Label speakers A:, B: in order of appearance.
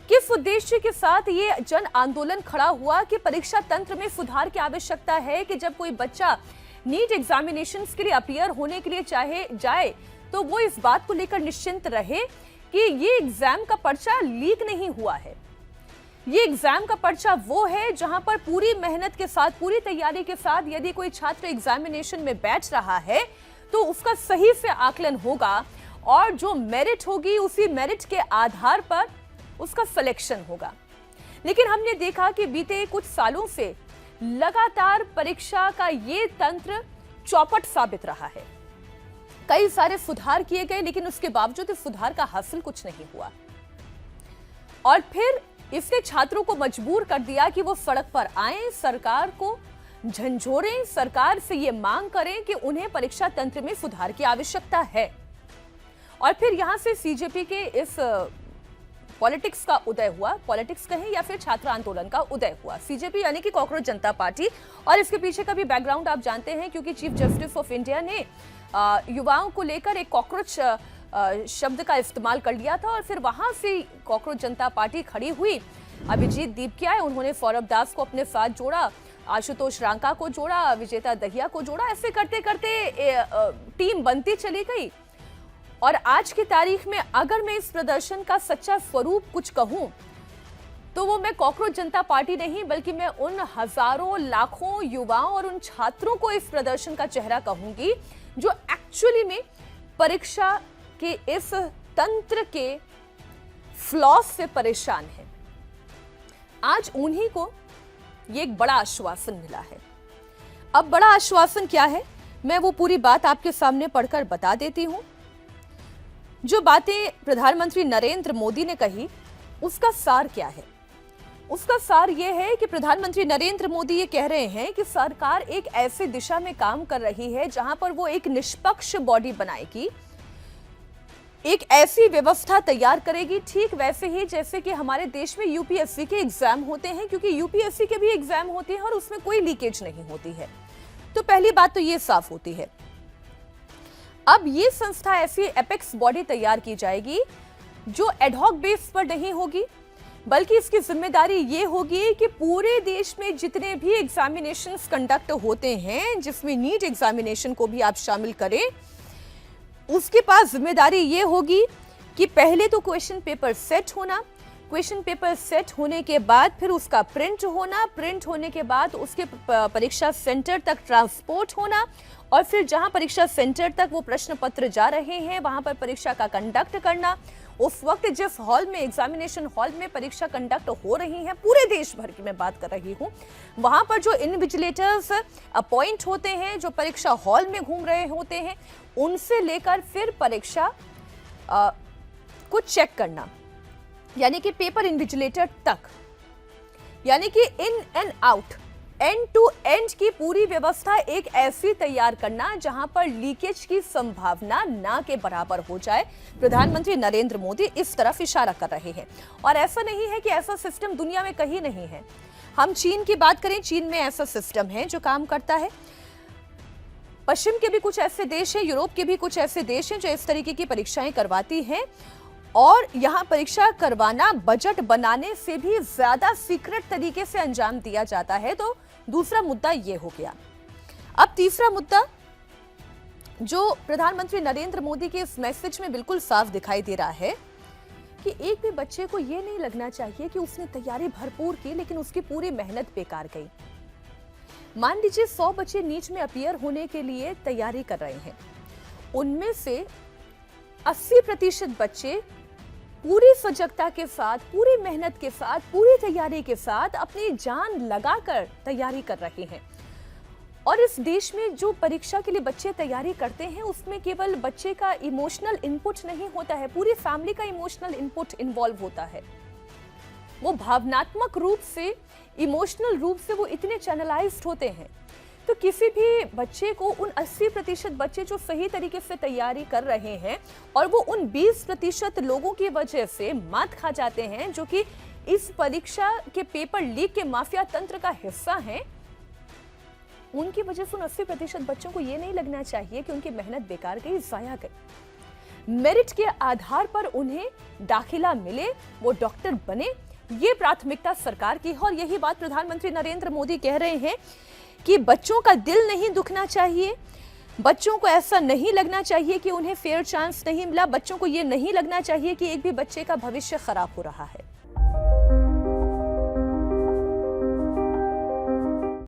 A: किस उद्देश्य के साथ ये जन आंदोलन खड़ा हुआ कि परीक्षा तंत्र में सुधार की आवश्यकता है कि जब कोई बच्चा नीट एग्जामिनेशंस के लिए अपीयर होने के लिए चाहे जाए तो वो इस बात को लेकर निश्चिंत रहे कि ये एग्जाम का पर्चा लीक नहीं हुआ है। ये एग्जाम का पर्चा वो है जहां पर पूरी मेहनत के साथ, पूरी तैयारी के साथ यदि कोई छात्र एग्जामिनेशन में बैठ रहा है तो उसका सही से आकलन होगा और जो मेरिट होगी उसी मेरिट के आधार पर उसका सिलेक्शन होगा। लेकिन हमने देखा कि बीते कुछ सालों से लगातार परीक्षा का ये तंत्र चौपट साबित रहा है। कई सारे सुधार किए गए लेकिन उसके बावजूद इस सुधार का हासिल कुछ नहीं हुआ और फिर इसने छात्रों को मजबूर कर दिया कि वो सड़क पर आए, सरकार को झंझोरें, सरकार से ये मांग करें कि उन्हें परीक्षा तंत्र में सुधार की आवश्यकता है। और फिर यहां से सीजेपी के इस पॉलिटिक्स का उदय हुआ, पॉलिटिक्स कहें या फिर छात्र आंदोलन का उदय हुआ। सीजेपी यानी कि कॉकरोच जनता पार्टी, और इसके पीछे का भी बैकग्राउंड आप जानते हैं क्योंकि चीफ जस्टिस ऑफ इंडिया ने युवाओं को लेकर एक कॉकरोच शब्द का इस्तेमाल कर लिया था और फिर वहां से कॉकरोच जनता पार्टी खड़ी हुई। अभिजीत दीपकिया है, उन्होंने सौरभ दास को अपने साथ जोड़ा, आशुतोष रांका को जोड़ा, विजेता दहिया को जोड़ा। ऐसे करते करते टीम बनती चली गई और आज की तारीख में अगर मैं इस प्रदर्शन का सच्चा स्वरूप कुछ कहूं तो वो मैं कॉकरोच जनता पार्टी नहीं बल्कि मैं उन हजारों लाखों युवाओं और उन छात्रों को इस प्रदर्शन का चेहरा कहूंगी जो एक्चुअली में परीक्षा के इस तंत्र के फ्लॉस से परेशान है। आज उन्हीं को ये एक बड़ा आश्वासन मिला है। अब बड़ा आश्वासन क्या है, मैं वो पूरी बात आपके सामने पढ़कर बता देती हूं। जो बातें प्रधानमंत्री नरेंद्र मोदी ने कही उसका सार क्या है? उसका सार यह है कि प्रधानमंत्री नरेंद्र मोदी ये कह रहे हैं कि सरकार एक ऐसी दिशा में काम कर रही है जहां पर वो एक निष्पक्ष बॉडी बनाएगी, एक ऐसी व्यवस्था तैयार करेगी ठीक वैसे ही जैसे कि हमारे देश में यूपीएससी के एग्जाम होते हैं, क्योंकि यूपीएससी के भी एग्जाम होते हैं और उसमें कोई लीकेज नहीं होती है। तो पहली बात तो ये साफ होती है। अब ये संस्था ऐसी एपेक्स बॉडी तैयार की जाएगी जो एडहॉक बेस पर नहीं होगी, बल्कि इसकी जिम्मेदारी ये होगी कि पूरे देश में जितने भी एग्जामिनेशंस कंडक्ट होते हैं, जिसमें नीट एग्जामिनेशन को भी आप शामिल करें, उसके पास जिम्मेदारी ये होगी कि पहले तो क्वेश्चन पेपर सेट होना, क्वेश्चन पेपर सेट होने के बाद फिर उसका प्रिंट होना, प्रिंट होने के बाद उसके परीक्षा सेंटर तक ट्रांसपोर्ट होना और फिर जहां परीक्षा सेंटर तक वो प्रश्न पत्र जा रहे हैं वहां पर परीक्षा का कंडक्ट करना। उस वक्त जिस हॉल में, एग्जामिनेशन हॉल में परीक्षा कंडक्ट हो रही है, पूरे देश भर की मैं बात कर रही हूं, वहां पर जो इन्विजिलेटर्स अपॉइंट होते हैं, जो परीक्षा हॉल में घूम रहे होते हैं, उनसे लेकर फिर परीक्षा को चेक करना, यानी कि पेपर इन्विजिलेटर तक, यानी कि in and out, end to end की पूरी व्यवस्था एक ऐसी तैयार करना जहां पर लीकेज की संभावना ना के बराबर हो जाए। प्रधानमंत्री नरेंद्र मोदी इस तरफ इशारा कर रहे हैं और ऐसा नहीं है कि ऐसा सिस्टम दुनिया में कहीं नहीं है। हम चीन की बात करें, चीन में ऐसा सिस्टम है जो काम करता है। पश्चिम के भी कुछ ऐसे देश हैं, यूरोप के भी कुछ ऐसे देश हैं जो इस तरीके की परीक्षाएं करवाती हैं और यहां परीक्षा करवाना बजट बनाने से भी ज्यादा सीक्रेट तरीके से अंजाम दिया जाता है। तो दूसरा मुद्दा यह हो गया। अब तीसरा मुद्दा जो प्रधानमंत्री नरेंद्र मोदी के इस मैसेज में बिल्कुल साफ दिखाई दे रहा है कि एक भी बच्चे को यह नहीं लगना चाहिए कि उसने तैयारी भरपूर की लेकिन उसकी पूरी मेहनत बेकार गई। मान लीजिए 100 बच्चे नीट में अपीयर होने के लिए तैयारी कर रहे हैं, उनमें से 80% बच्चे पूरी सजगता के साथ, पूरी मेहनत के साथ, पूरी तैयारी के साथ अपनी जान लगाकर तैयारी कर रहे हैं। और इस देश में जो परीक्षा के लिए बच्चे तैयारी करते हैं उसमें केवल बच्चे का इमोशनल इनपुट नहीं होता है, पूरी फैमिली का इमोशनल इनपुट इन्वॉल्व होता है। वो भावनात्मक रूप से, इमोशनल रूप से वो इतने चैनलाइज्ड होते हैं। तो किसी भी बच्चे को, उन 80% बच्चे जो सही तरीके से तैयारी कर रहे हैं और वो उन 20% लोगों की वजह से मात खा जाते हैं जो कि इस परीक्षा के पेपर लीक के माफिया तंत्र का हिस्सा हैं, उनकी वजह से उन 80% बच्चों को ये नहीं लगना चाहिए कि उनकी मेहनत बेकार गई, जाया गई। मेरिट के आधार पर उन्हें दाखिला मिले, वो डॉक्टर बने, ये प्राथमिकता सरकार की है। और यही बात प्रधानमंत्री नरेंद्र मोदी कह रहे हैं कि बच्चों का दिल नहीं दुखना चाहिए, बच्चों को ऐसा नहीं लगना चाहिए कि उन्हें फेयर चांस नहीं मिला, बच्चों को ये नहीं लगना चाहिए कि एक भी बच्चे का भविष्य खराब हो रहा है।